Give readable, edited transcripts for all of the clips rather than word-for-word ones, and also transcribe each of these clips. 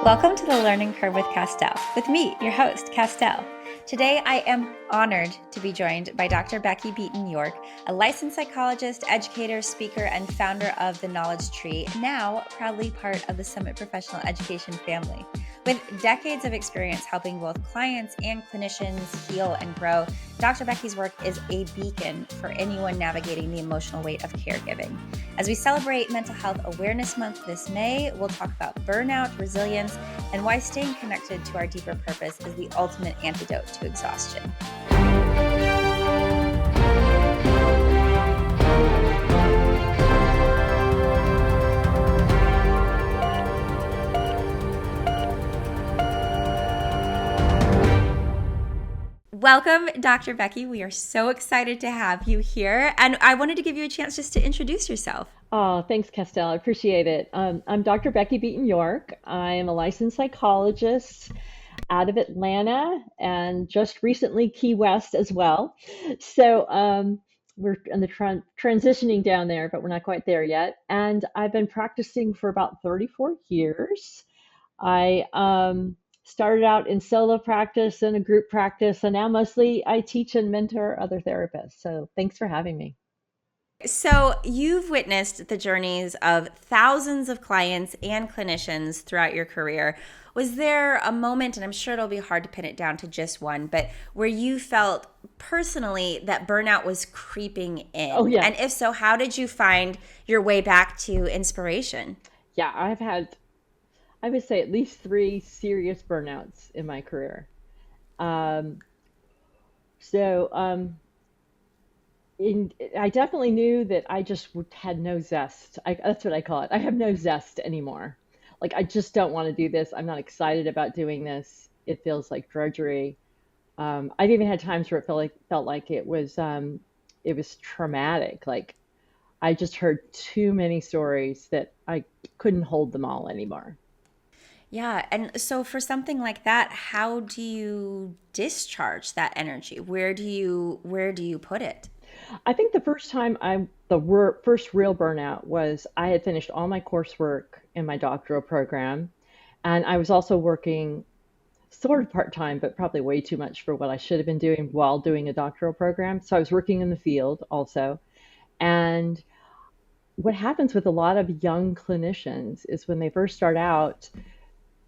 Welcome to the Learning Curve with Castell, with me, your host, Castell. Today, I am honored to be joined by Dr. Becky Beaton York, a licensed psychologist, educator, speaker, and founder of the Knowledge Tree, now proudly part of the Summit Professional Education family. With decades of experience helping both clients and clinicians heal and grow, Dr. Becky's work is a beacon for anyone navigating the emotional weight of caregiving. As we celebrate Mental Health Awareness Month this May, we'll talk about burnout, resilience, and why staying connected to our deeper purpose is the ultimate antidote to exhaustion. Welcome, Dr. Becky. We are so excited to have you here. And I wanted to give you a chance just to introduce yourself. Oh, thanks, Castell. I appreciate it. I'm Dr. Becky Beaton York. I am a licensed psychologist out of Atlanta and just recently Key West as well. We're in the transitioning down there, but we're not quite there yet. And I've been practicing for about 34 years. I started out in solo practice and a group practice, and now mostly I teach and mentor other therapists. So thanks for having me. So, you've witnessed the journeys of thousands of clients and clinicians throughout your career. Was there a moment, and I'm sure it'll be hard to pin it down to just one, but where you felt personally that burnout was creeping Oh, in? yeah. And if so, how did you find your way back to inspiration? Yeah, I've had, I would say, at least three serious burnouts in my career. Um, so, um, in, I definitely knew that I just had no zest. That's what I call it. I have no zest anymore. Like, I just don't want to do this. I'm not excited about doing this. It feels like drudgery. I've even had times where it felt like it was traumatic. Like I just heard too many stories that I couldn't hold them all anymore. Yeah. And so for something like that, how do you discharge that energy? Where do you put it? I think the first time first real burnout was I had finished all my coursework in my doctoral program, and I was also working sort of part time, but probably way too much for what I should have been doing while doing a doctoral program. So I was working in the field also. And what happens with a lot of young clinicians is when they first start out,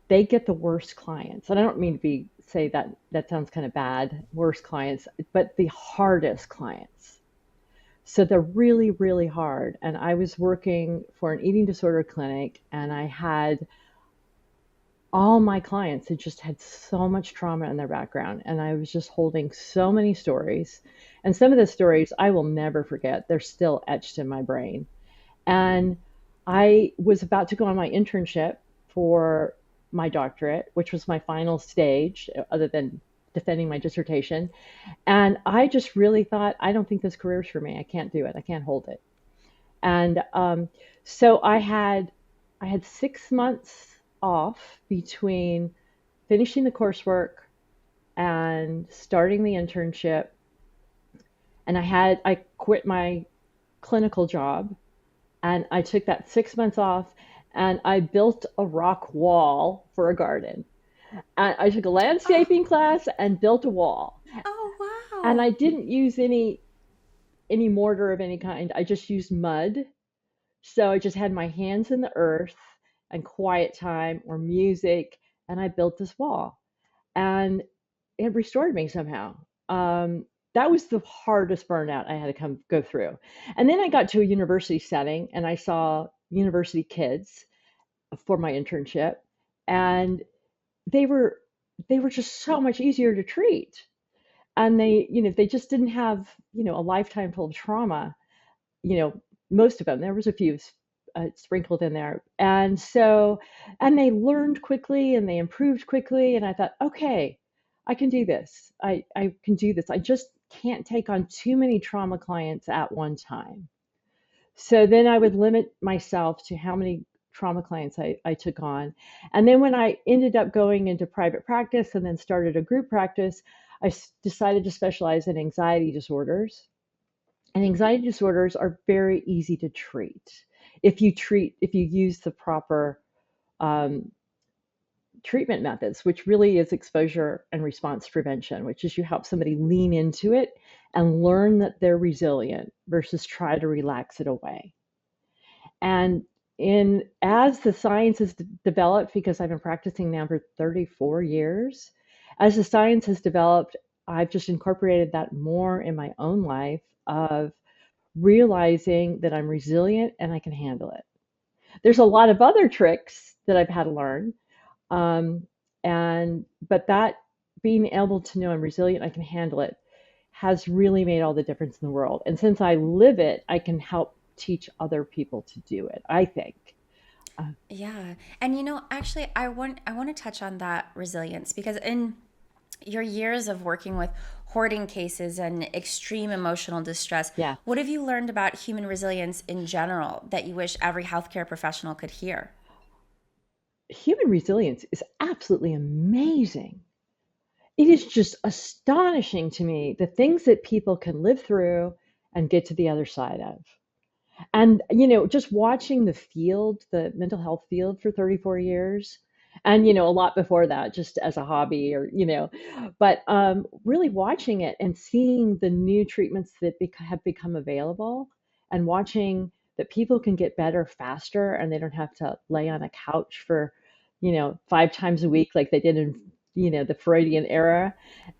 they get the worst clients. And I don't mean to be say that that sounds kind of bad, worst clients, but the hardest clients. So they're really, really hard. And I was working for an eating disorder clinic, and I had all my clients had just had so much trauma in their background. And I was just holding so many stories. And some of the stories I will never forget. They're still etched in my brain. And I was about to go on my internship for my doctorate, which was my final stage, other than defending my dissertation. And I just really thought, I don't think this career is for me. I can't do it. I can't hold it. And so I had 6 months off between finishing the coursework and starting the internship. And I quit my clinical job, and I took that 6 months off, and I built a rock wall for a garden. And I took a Oh, landscaping class and built a wall. oh, And wow. I didn't use any mortar of any kind. I just used mud. So I just had my hands in the earth and quiet time or music, and I built this wall. And it restored me somehow. That was the hardest burnout I had to come go through. And then I got to a university setting, and I saw university kids for my internship, and they were they were just so much easier to treat. And they just didn't have, a lifetime full of trauma, you know, most of them. There was a few sprinkled in there. And they learned quickly and they improved quickly. And I thought, okay, I can do this. I can do this. I just can't take on too many trauma clients at one time. So then I would limit myself to how many trauma clients I took on. And then when I ended up going into private practice and then started a group practice, decided to specialize in anxiety disorders. And anxiety disorders are very easy to treat if you use the proper um, treatment methods, which really is exposure and response prevention, which is you help somebody lean into it and learn that they're resilient versus try to relax it away. And in as the science has developed, because I've been practicing now for 34 years, as the science has developed, I've just incorporated that more in my own life of realizing that I'm resilient and I can handle it. There's a lot of other tricks that I've had to learn. Um, and but that being able to know I'm resilient, I can handle it, has really made all the difference in the world. And since I live it, I can help teach other people to do it, I think. Uh, Yeah. And actually I want to touch on that resilience because in your years of working with hoarding cases and extreme emotional distress, yeah. what have you learned about human resilience in general that you wish every healthcare professional could hear? Human resilience is absolutely amazing. It is just astonishing to me the things that people can live through and get to the other side of. And, just watching the mental health field for 34 years, and, a lot before that, just as a hobby but really watching it and seeing the new treatments that have become available and watching that people can get better faster and they don't have to lay on a couch for, 5 times a week like they did in, the Freudian era.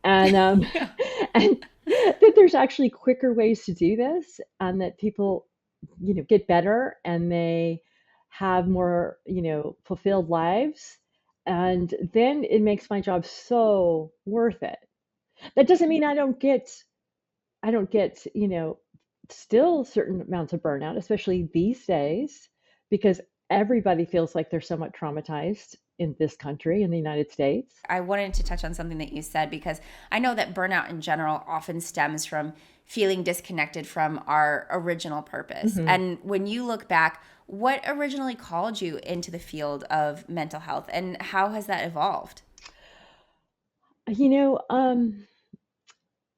And, Yeah. and that there's actually quicker ways to do this and that people get better and they have more, fulfilled lives. And then it makes my job so worth it. That doesn't mean I don't get, still certain amounts of burnout, especially these days, because everybody feels like they're somewhat traumatized in this country, in the United States. I wanted to touch on something that you said because I know that burnout in general often stems from feeling disconnected from our original purpose. Hmm. And when you look back, what originally called you into the field of mental health and how has that evolved? You know,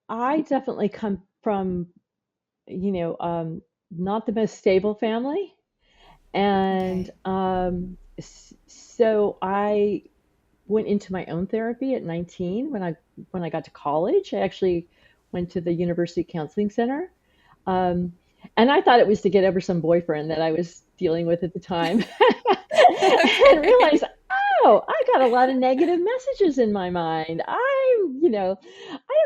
I definitely come from, you know, um, not the most stable family. And Okay. so I went into my own therapy at 19 when I got to college. I actually went to the University Counseling Center. Um, and I thought it was to get over some boyfriend that I was dealing with at the time. And Okay. realized, oh, I got a lot of negative messages in my mind. I don't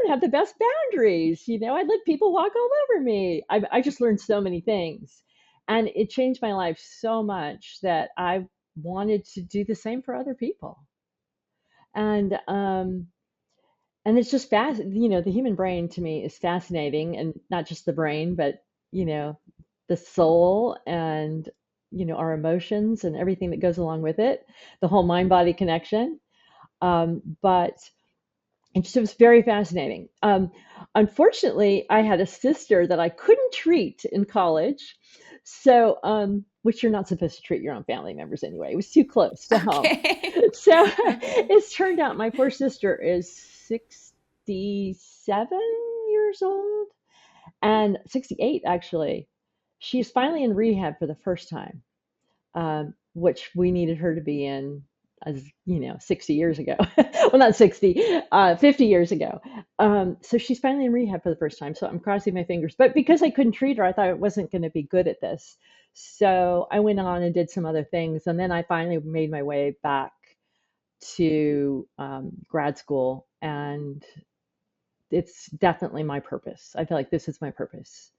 have the best boundaries. I let people walk all over me. I just learned so many things. And it changed my life so much that I wanted to do the same for other people. And it's just fast. The human brain to me is fascinating, and not just the brain, but you know, the soul and our emotions and everything that goes along with it, the whole mind body connection. But it was very fascinating. Unfortunately, I had a sister that I couldn't treat in college. So, which you're not supposed to treat your own family members anyway. It was too close to home. Okay. So Okay. it's turned out my poor sister is 67 years old and 68 actually. She's finally in rehab for the first time, which we needed her to be in, as 60 years ago. Well, not 60, 50 years ago. So she's finally in rehab for the first time. So I'm crossing my fingers. But because I couldn't treat her, I thought I wasn't going to be good at this. So I went on and did some other things. And then I finally made my way back to grad school. And it's definitely my purpose. I feel like this is my purpose.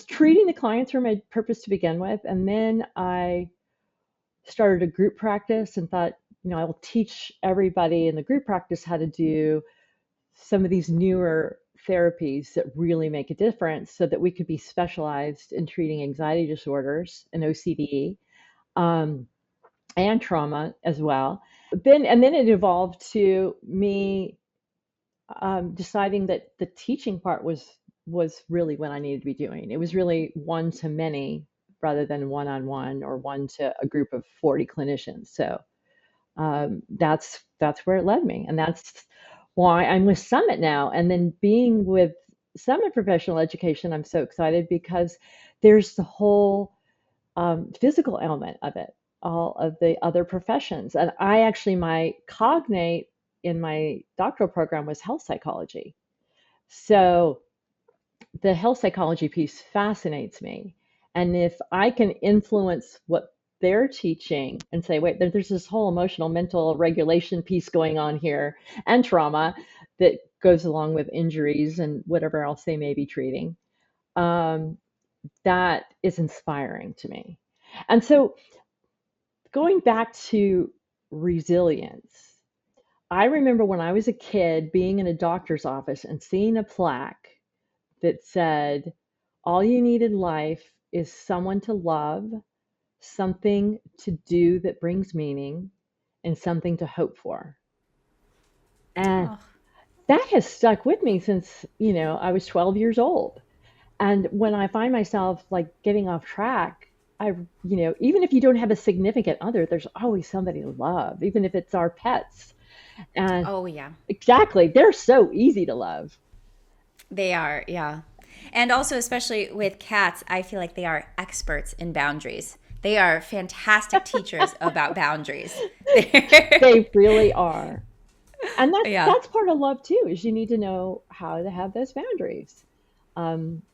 Treating the clients were my purpose to begin with. And then I started a group practice and thought, I will teach everybody in the group practice how to do some of these newer therapies that really make a difference so that we could be specialized in treating anxiety disorders and OCD, um, and trauma as well. And then it evolved to me deciding that the teaching part was really what I needed to be doing. It was really one to many rather than one on one or one to a group of 40 clinicians. So that's where it led me, and that's why I'm with Summit now. And then being with Summit Professional Education, I'm so excited because there's the whole physical element of it. all of the other professions. And I actually, my cognate in my doctoral program was health psychology. So the health psychology piece fascinates me. And if I can influence what they're teaching and say, wait, there's this whole emotional mental regulation piece going on here and trauma that goes along with injuries and whatever else they may be treating, um, that is inspiring to me. And so going back to resilience, I remember when I was a kid being in a doctor's office and seeing a plaque that said, all you need in life is someone to love, something to do that brings meaning, and something to hope for. And Oh, that has stuck with me since, I was 12 years old. And when I find myself like getting off track, even if you don't have a significant other, there's always somebody to love, even if it's our pets. And oh yeah. exactly, they're so easy to love. They are, yeah. And also, especially with cats, I feel like they are experts in boundaries. They are fantastic teachers about boundaries. They really are. And that's Yeah. that's part of love too, is you need to know how to have those boundaries.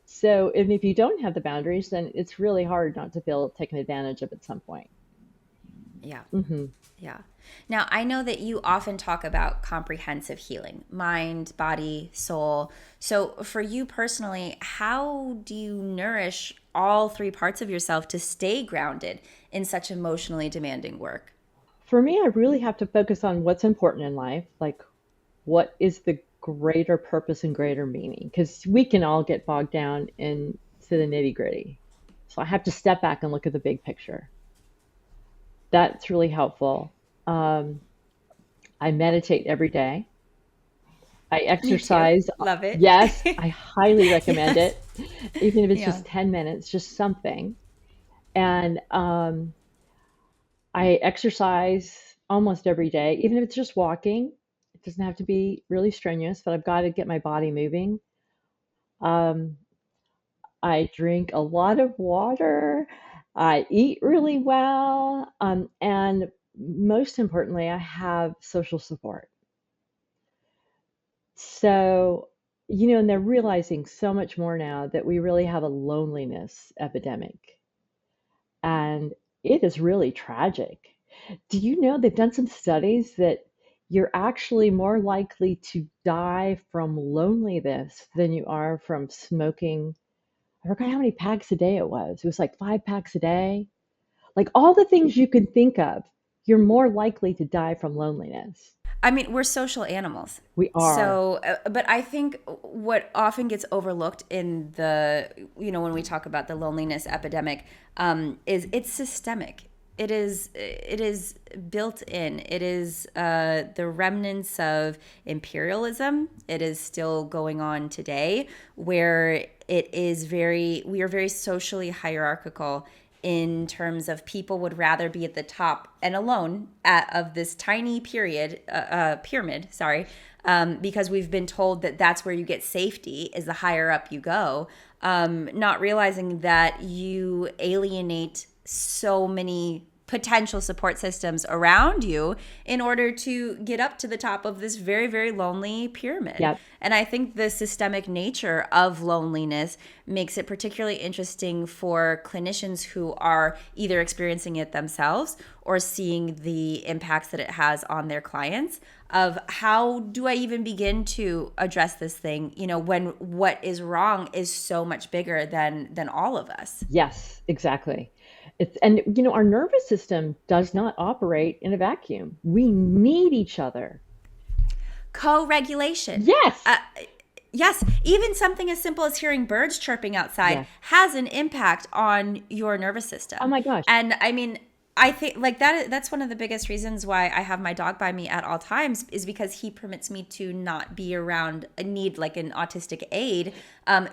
So if you don't have the boundaries, then it's really hard not to feel taken advantage of at some point. Yeah. Hmm. Yeah. Now, I know that you often talk about comprehensive healing, mind, body, soul. So, for you personally, how do you nourish all three parts of yourself to stay grounded in such emotionally demanding work? For me, I really have to focus on what's important in life, like what is the greater purpose and greater meaning, because we can all get bogged down into the nitty gritty. So I have to step back and look at the big picture. That's really helpful. Um, I meditate every day. I Me too. exercise. Love it. Yes, I highly recommend Yes. it, even if it's Yeah. just 10 minutes, just something. And I exercise almost every day, even if it's just walking. It doesn't have to be really strenuous, but I've got to get my body moving. Um, I drink a lot of water. I eat really well. And most importantly, I have social support. So, and they're realizing so much more now that we really have a loneliness epidemic. And it is really tragic. Do you know they've done some studies that you're actually more likely to die from loneliness than you are from smoking? I forgot how many packs a day it was. It was like 5 packs a day. Like all the things you can think of, you're more likely to die from loneliness. I mean, we're social animals. We are. So, but I think what often gets overlooked in when we talk about the loneliness epidemic, is it's systemic. It is built in. It is the remnants of imperialism. It is still going on today, where we are very socially hierarchical in terms of people would rather be at the top and alone of this tiny pyramid, sorry, because we've been told that that's where you get safety is the higher up you go, not realizing that you alienate so many potential support systems around you in order to get up to the top of this very, very lonely pyramid. Yep. And I think the systemic nature of loneliness makes it particularly interesting for clinicians who are either experiencing it themselves or seeing the impacts that it has on their clients, of how do I even begin to address this thing, when what is wrong is so much bigger than all of us. Yes, exactly. Our nervous system does not operate in a vacuum. We need each other. Co-regulation. Yes. Yes, even something as simple as hearing birds chirping outside Yes. has an impact on your nervous Oh system. my gosh. And I mean, I think like that's one of the biggest reasons why I have my dog by me at all times, is because he permits me to not be around a need like an autistic aid,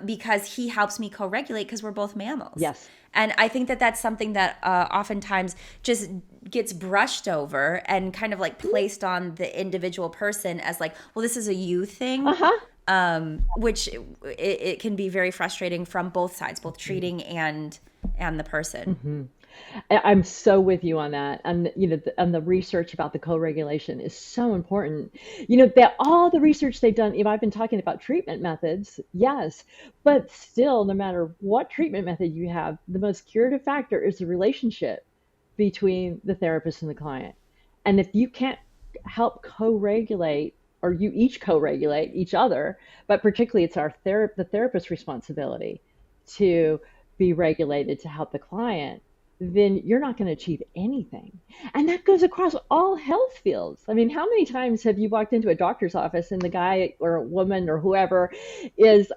because he helps me co-regulate because we're both mammals. Yes. And I think that that's something that oftentimes just gets brushed over and kind of like placed on the individual person as like, well, this is a you thing, Uh-huh. which it can be very frustrating from both sides, both treating and the person. I'm so with you on that. And and the research about the co-regulation is so important. That all the research they've done, I've been talking about treatment methods, yes, but still, no matter what treatment method you have, the most curative factor is the relationship between the therapist and the client. And if you can't help co-regulate, or you each co-regulate each other, but particularly it's the therapist's responsibility to be regulated to help the client, then you're not going to achieve anything. And that goes across all health fields. I mean, how many times have you walked into a doctor's office and the guy or a woman or whoever is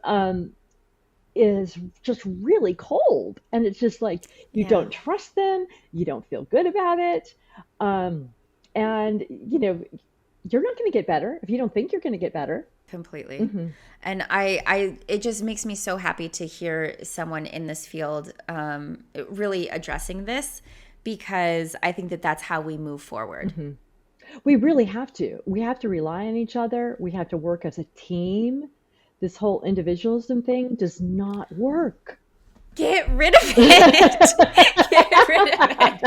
is just really cold, and it's just like you Yeah, don't trust them, you don't feel good about it, um, and you're not going to get better if you don't think you're going to get better. completely. Hmm. And it just makes me so happy to hear someone in this field really addressing this, because I think that that's how we move forward. Hmm. We really have to. We have to rely on each other. We have to work as a team. This whole individualism thing does not work. Get rid of it. Get rid of it.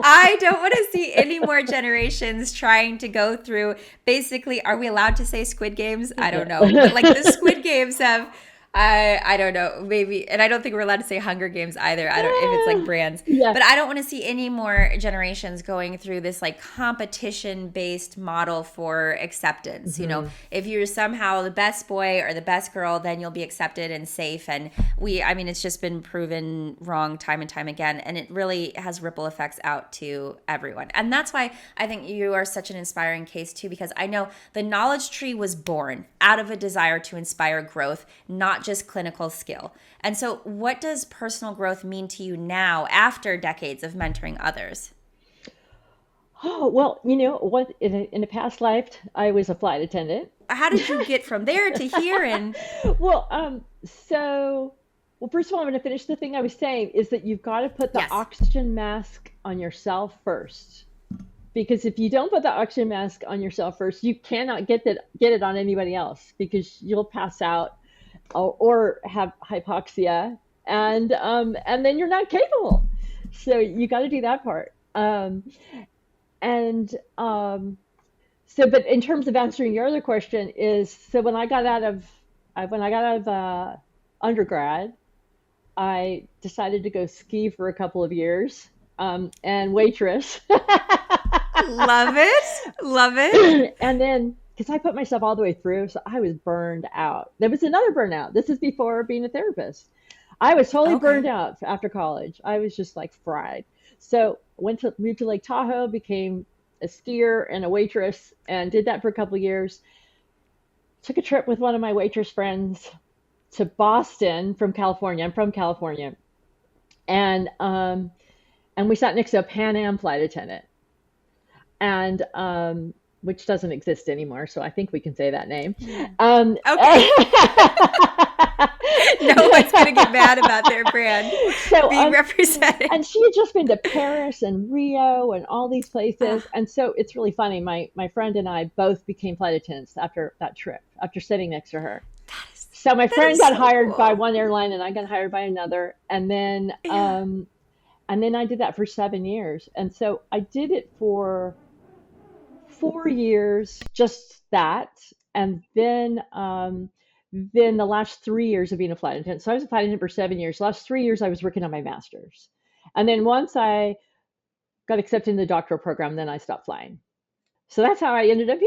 I don't want to see any more generations trying to go through. Basically, are we allowed to say Squid Games? I don't know. But like the Squid Games have, I don't know, maybe, and I don't think we're allowed to say Hunger Games either. I don't, if it's like brands, Yeah. but I don't want to see any more generations going through this like competition based model for acceptance. Hmm. If you're somehow the best boy or the best girl, then you'll be accepted and safe. And I mean, it's just been proven wrong time and time again. And it really has ripple effects out to everyone. And that's why I think you are such an inspiring case too, because I know the knowledge tree was born out of a desire to inspire growth, not just clinical skill. And so, what does personal growth mean to you now after decades of mentoring others? Oh, well, what in a past life, I was a flight attendant. How did you get from there to here? And Well, first of all, I'm going to finish the thing I was saying is that you've got to put the yes, oxygen mask on yourself first. Because if you don't put the oxygen mask on yourself first, you cannot get it on anybody else because you'll pass out or have hypoxia, and then you're not capable. So you got to do that part. And but in terms of answering your other question, is so when I got out of undergrad, I decided to go ski for a couple of years, and waitress. love it, love it. And then, because I put myself all the way through, so I was burned out. There was another burnout. This is before being a therapist. I was totally burned Okay. out after college. I was just like fried. So moved to Lake Tahoe, became a skier and a waitress, and did that for a couple of years. Took a trip with one of my waitress friends to Boston from California. I'm from California, and we sat next to a Pan Am flight attendant, and which doesn't exist anymore. So I think we can say that name. Um, Okay. No one's going to get mad about their brand so being represented. and she had just been to Paris and Rio and all these places, Ah, and so it's really funny. My friend and I both became flight attendants after that trip, after sitting next to her. that is So my that friend is got so hired by cool. one airline, and I got hired by another, Yeah. and then I did that for 7 years, and so I did it for 4 years, just that, and then the last 3 years of being a flight attendant. So I was a flight attendant for 7 years. The last 3 years I was working on my master's, and then once I got accepted in the doctoral program, then I stopped flying. So that's how I ended up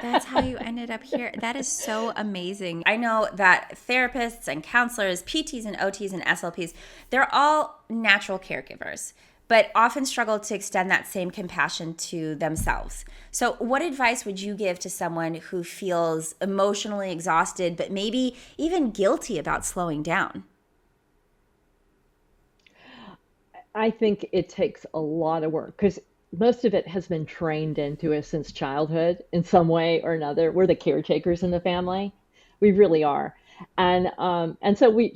That's how here. you ended up here. That is so amazing. I know that therapists and counselors, PTs and OTs and SLPs, they're all natural caregivers, but often struggle to extend that same compassion to themselves. So, what advice would you give to someone who feels emotionally exhausted, but maybe even guilty about slowing down? I think it takes a lot of work because most of it has been trained into us since childhood in some way or another. We're the caretakers in the family. We really are. And so we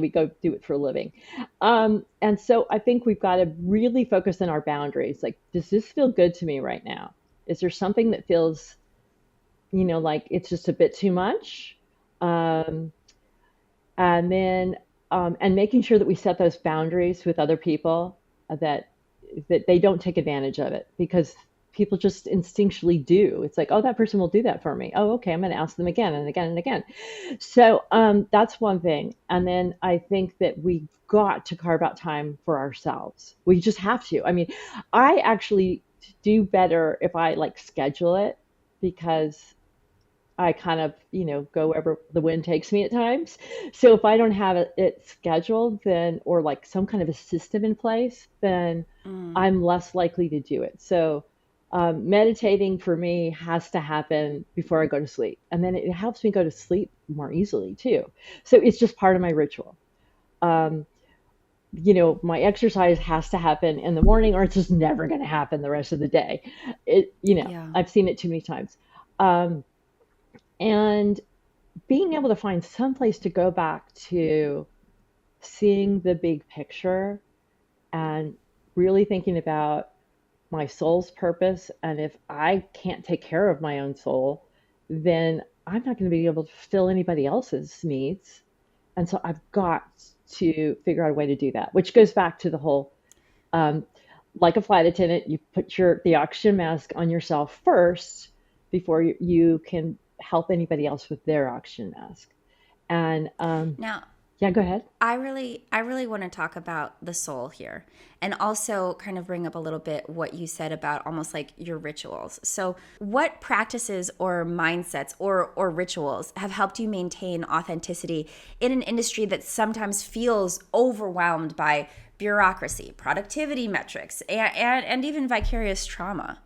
go do it for a living. And so I think we've got to really focus on our boundaries. Like, does this feel good to me right now? Is there something that feels, like it's just a bit too much? Um, and then and making sure that we set those boundaries with other people, that they don't take advantage of it, because people just instinctually do. It's like, oh, that person will do that for me. Oh, okay, I'm going to ask them again and again and again. So that's one thing. And then I think that we got to carve out time for ourselves. We just have to. I mean, I actually do better if I like schedule it, because I kind of, go wherever the wind takes me at times. So if I don't have it scheduled, then, or like some kind of a system in place, then Mm. I'm less likely to do it. So meditating for me has to happen before I go to sleep. And then it helps me go to sleep more easily too. So it's just part of my ritual. Um, my exercise has to happen in the morning, or it's just never going to happen the rest of the day. Yeah. I've seen it too many times. Um, and being able to find some place to go back to seeing the big picture, and really thinking about my soul's purpose. And if I can't take care of my own soul, then I'm not going to be able to fulfill anybody else's needs. And so I've got to figure out a way to do that, which goes back to the whole, um, like a flight attendant, you put the oxygen mask on yourself first before you can help anybody else with their oxygen mask. And Now, yeah, go ahead. I really want to talk about the soul here, and also kind of bring up a little bit what you said about almost like your rituals. So, what practices or mindsets or rituals have helped you maintain authenticity in an industry that sometimes feels overwhelmed by bureaucracy, productivity metrics, and even vicarious trauma?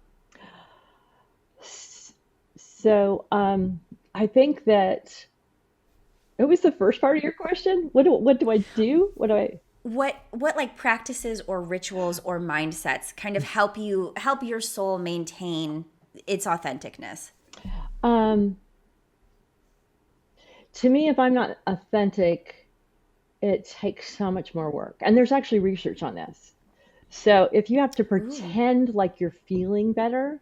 So I think that it was the first part of your question. What do I do? What do I? What like practices or rituals or mindsets kind of help your soul maintain its authenticness? Um, to me, if I'm not authentic, it takes so much more work. And there's actually research on this. So if you have to Ooh. pretend like you're feeling better,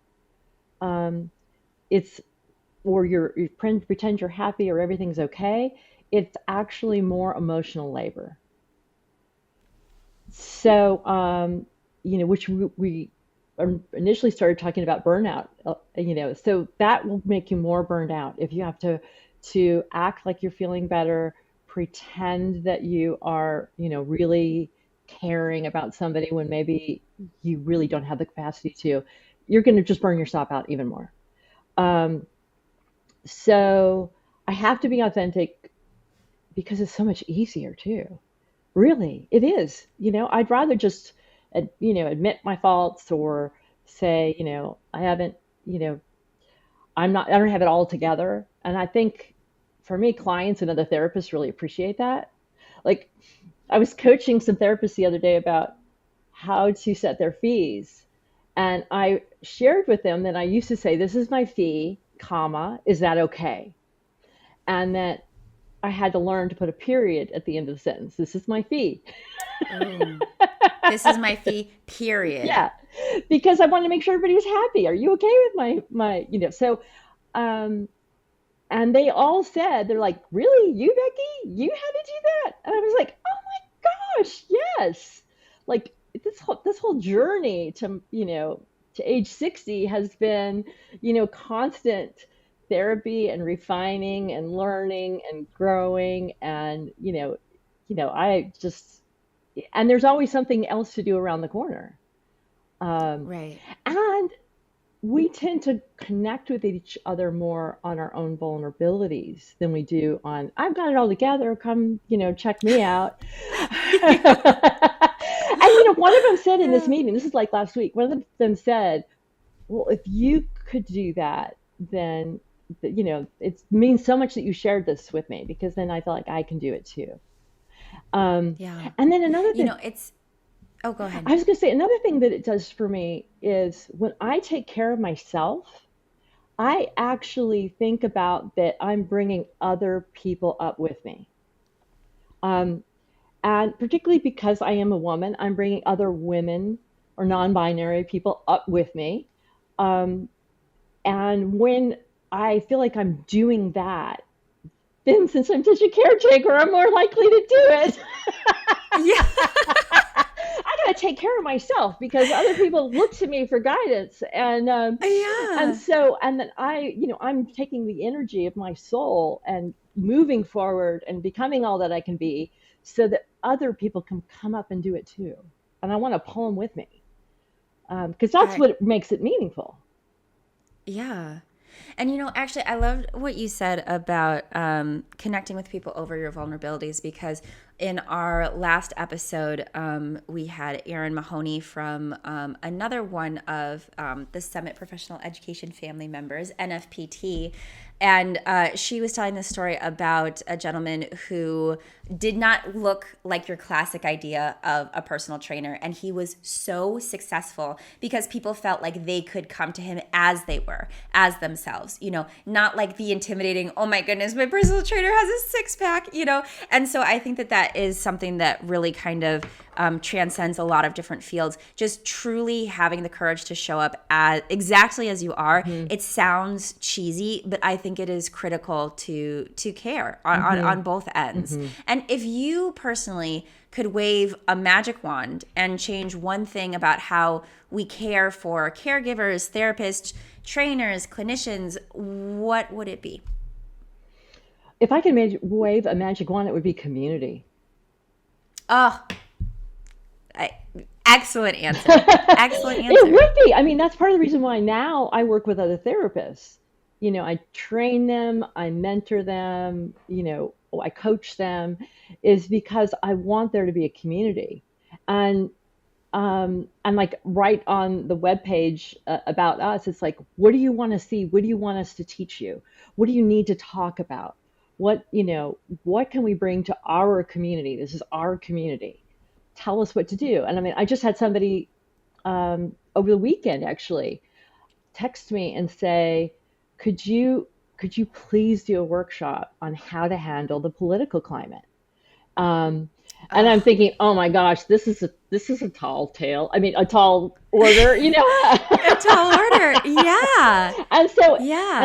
um, it's or you pretend you're happy or everything's okay, it's actually more emotional labor. So, which we initially started talking about burnout, so that will make you more burned out if you have to act like you're feeling better, pretend that you are, really caring about somebody when maybe you really don't have the capacity to. You're going to just burn yourself out even more. Um, so I have to be authentic because it's so much easier too. Really, it is. I'd rather just, admit my faults, or say, I haven't, you know, I don't have it all together. And I think for me, clients and other therapists really appreciate that. Like, I was coaching some therapists the other day about how to set their fees. And I shared with them that I used to say, this is my fee, comma, is that okay? And that I had to learn to put a period at the end of the sentence. This is my fee. Ooh. This is my fee, period. Yeah, because I wanted to make sure everybody was happy. Are you okay with so um and they all said, they're like, "Really? You, Becky? You had to do that?" And I was like, "Oh my gosh, yes." Like this whole journey to age 60 has been, constant therapy and refining and learning and growing, and I just, and there's always something else to do around the corner. Um, Right. and we tend to connect with each other more on our own vulnerabilities than we do on, I've got it all together, come, check me out. And, Yeah. one of them said in this Yeah. meeting, this is like last week, one of them said, well, if you could do that, then, it means so much that you shared this with me, because then I feel like I can do it too. Um, Yeah. and then another You thing, know, it's oh, go ahead. I was going to say, another thing that it does for me is when I take care of myself, I actually think about that I'm bringing other people up with me. Um, and particularly because I am a woman, I'm bringing other women or non binary people up with me. Um, and when I feel like I'm doing that, And since I'm such a caretaker, I'm more likely to do it. Yeah. I gotta take care of myself because other people look to me for guidance, and Yeah. so and then I'm taking the energy of my soul and moving forward and becoming all that I can be, so that other people can come up and do it too. And I want to pull them with me, because that's I what makes it meaningful. Yeah. And actually, I loved what you said about connecting with people over your vulnerabilities because in our last episode, we had Erin Mahoney from another one of the Summit Professional Education family members, NFPT. And she was telling the story about a gentleman who did not look like your classic idea of a personal trainer. And he was so successful because people felt like they could come to him as they were, as themselves, not like the intimidating, oh my goodness, my personal trainer has a six pack, And so I think that that is something that really kind of transcends a lot of different fields. Just truly having the courage to show up as exactly as you are. Hmm. It sounds cheesy, but I think it is critical to care Hmm. on both ends. Hmm. And if you personally could wave a magic wand and change one thing about how we care for caregivers, therapists, trainers, clinicians, what would it be? If I could wave a magic wand, it would be community. Oh, I, excellent answer. Excellent It answer. would be. I mean, that's part of the reason why now I work with other therapists. I train them, I mentor them, I coach them, is because I want there to be a community. And and like right on the webpage about us, it's like, what do you want to see? What do you want us to teach you? What do you need to talk about? What can we bring to our community? This is our community. Tell us what to do. And I mean, I just had somebody over the weekend actually text me and say, could you please do a workshop on how to handle the political climate? Um, and I'm Oh, thinking, oh my gosh, this is a tall tale. I mean, a tall order. a tall order. Yeah. And so, and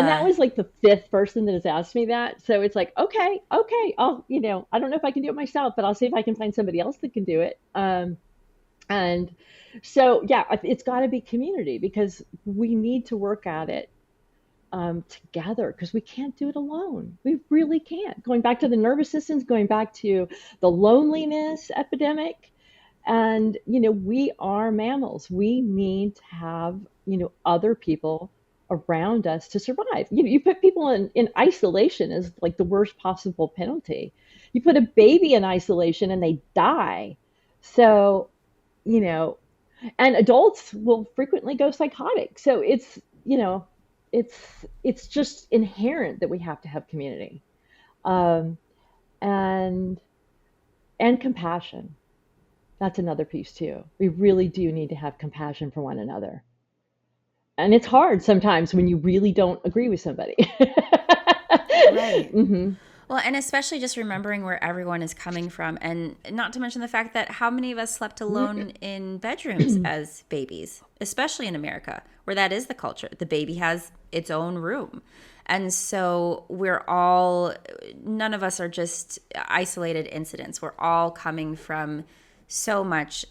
that Yeah. was like the fifth person that has asked me that. So it's like, okay, okay, I don't know if I can do it myself, but I'll see if I can find somebody else that can do it. And so, yeah, it's got to be community because we need to work at it together because we can't do it alone. We really can't. Going back to the nervous systems, going back to the loneliness epidemic, and we are mammals. We need to have other people around us to survive. You put people in isolation as like the worst possible penalty. You put a baby in isolation and they die. So you know and adults will frequently go psychotic. So it's just inherent that we have to have community, um, and compassion. That's another piece too. We really do need to have compassion for one another, and it's hard sometimes when you really don't agree with somebody. Right. Hmm. Well, and especially just remembering where everyone is coming from, and not to mention the fact that how many of us slept alone in bedrooms as babies, especially in America, where that is the culture. The baby has its own room. And so none of us are just isolated incidents. We're all coming from so much,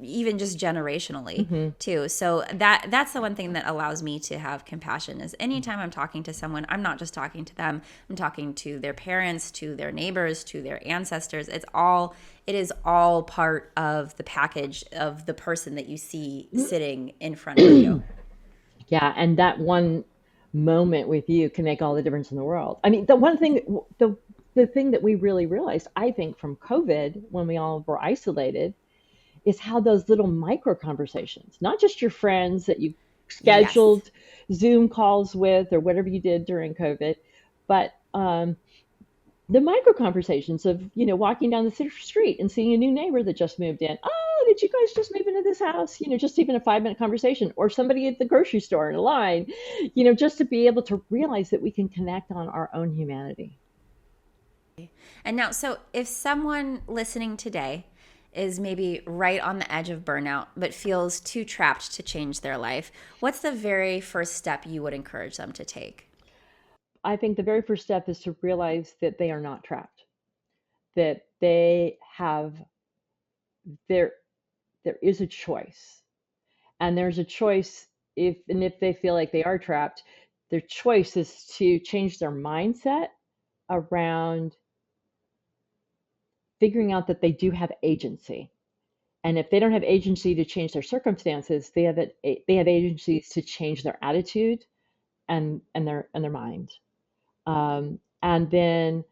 even just generationally Hmm. too. So that's the one thing that allows me to have compassion is anytime I'm talking to someone, I'm not just talking to them, I'm talking to their parents, to their neighbors, to their ancestors. It is all part of the package of the person that you see sitting in front of you. Yeah, and that one moment with you can make all the difference in the world. I mean, the thing that we really realized, I think, from COVID, when we all were isolated, is how those little micro conversations, not just your friends that you Yes. scheduled Zoom calls with or whatever you did during COVID, but the micro conversations of walking down the street and seeing a new neighbor that just moved in. Oh, did you guys just move into this house? Just even a 5-minute conversation, or somebody at the grocery store in a line. Just to be able to realize that we can connect on our own humanity. And now, so if someone listening today is maybe right on the edge of burnout, but feels too trapped to change their life, what's the very first step you would encourage them to take? I think the very first step is to realize that they are not trapped, that they have there there is a choice. And there's a choice if they feel like they are trapped, their choice is to change their mindset around figuring out that they do have agency. And if they don't have agency to change their circumstances, they have agencies to change their attitude and their mind. And then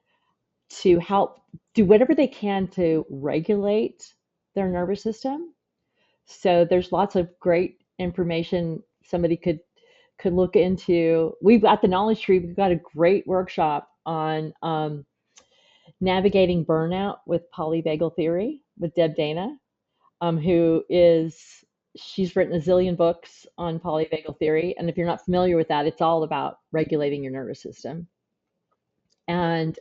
to help do whatever they can to regulate their nervous system. So there's lots of great information somebody could look into. We've got the Knowledge Tree. We've got a great workshop on navigating burnout with polyvagal theory with Deb Dana, who is she's written a zillion books on polyvagal theory. And if you're not familiar with that, it's all about regulating your nervous system. And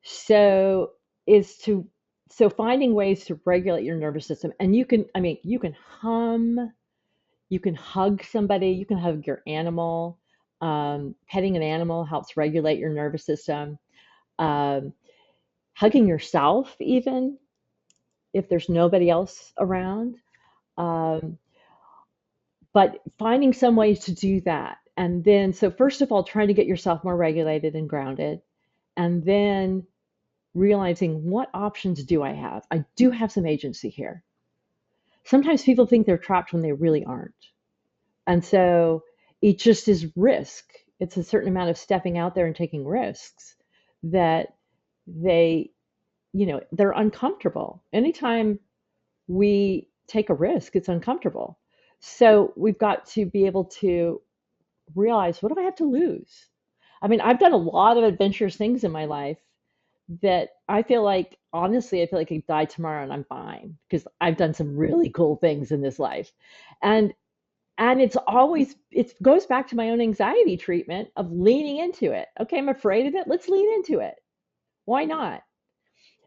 so is to so finding ways to regulate your nervous system. And you can hum, you can hug somebody, you can hug your animal. Petting an animal helps regulate your nervous system. Um, Hugging yourself, even if there's nobody else around. Um, but finding some ways to do that. And then, so first of all, trying to get yourself more regulated and grounded. And then realizing, what options do I have? I do have some agency here. Sometimes people think they're trapped when they really aren't. And so it just is risk. It's a certain amount of stepping out there and taking risks that they, they're uncomfortable. Anytime we take a risk, it's uncomfortable. So we've got to be able to realize, what do I have to lose? I mean, I've done a lot of adventurous things in my life that honestly, I feel like I could die tomorrow and I'm fine because I've done some really cool things in this life. And it goes back to my own anxiety treatment of leaning into it. Okay, I'm afraid of it. Let's lean into it. Why not?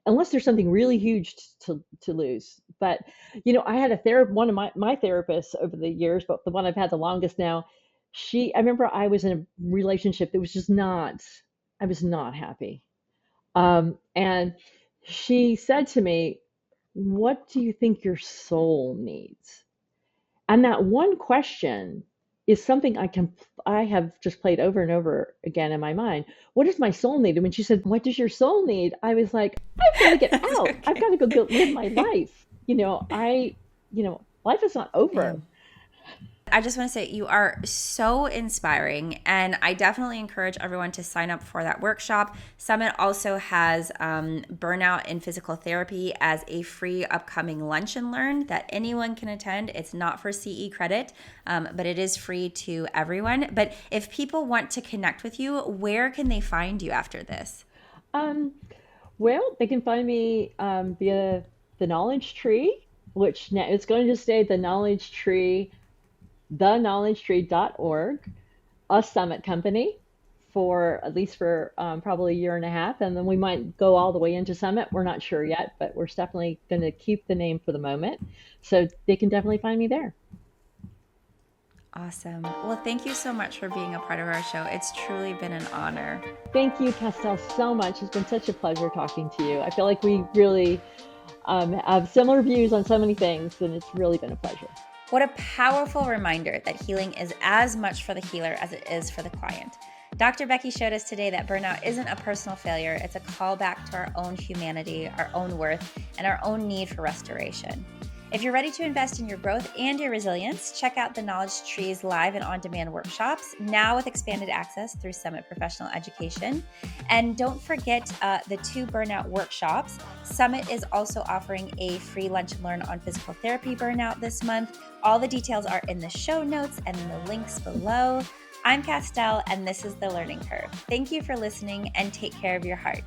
Unless there's something really huge to lose. But I had one of my therapists over the years, but the one I've had the longest now, I remember I was in a relationship that was just not, I was not happy. And she said to me, "What do you think your soul needs?" And that one question is something I have just played over and over again in my mind. What does my soul need? And when she said, "What does your soul need?" I was like, I've got to get out. Okay. I've got to go live my life. Life is not Yeah. over. I just want to say you are so inspiring, and I definitely encourage everyone to sign up for that workshop. Summit also has Burnout in Physical Therapy as a free upcoming lunch and learn that anyone can attend. It's not for CE credit, but it is free to everyone. But if people want to connect with you, where can they find you after this? Well, they can find me via the Knowledge Tree, which now it's going to stay the Knowledge Tree, theknowledgetree.org, a Summit company for at least for probably a year and a half. And then we might go all the way into Summit. We're not sure yet, but we're definitely going to keep the name for the moment. So they can definitely find me there. Awesome. Well, thank you so much for being a part of our show. It's truly been an honor. Thank you, Castell, so much. It's been such a pleasure talking to you. I feel like we really have similar views on so many things, and it's really been a pleasure. What a powerful reminder that healing is as much for the healer as it is for the client. Dr. Becky showed us today that burnout isn't a personal failure. It's a call back to our own humanity, our own worth, and our own need for restoration. If you're ready to invest in your growth and your resilience, check out the Knowledge Tree's live and on-demand workshops, now with expanded access through Summit Professional Education. And don't forget the 2 burnout workshops. Summit is also offering a free lunch and learn on physical therapy burnout this month. All the details are in the show notes and in the links below. I'm Castell, and this is The Learning Curve. Thank you for listening, and take care of your heart.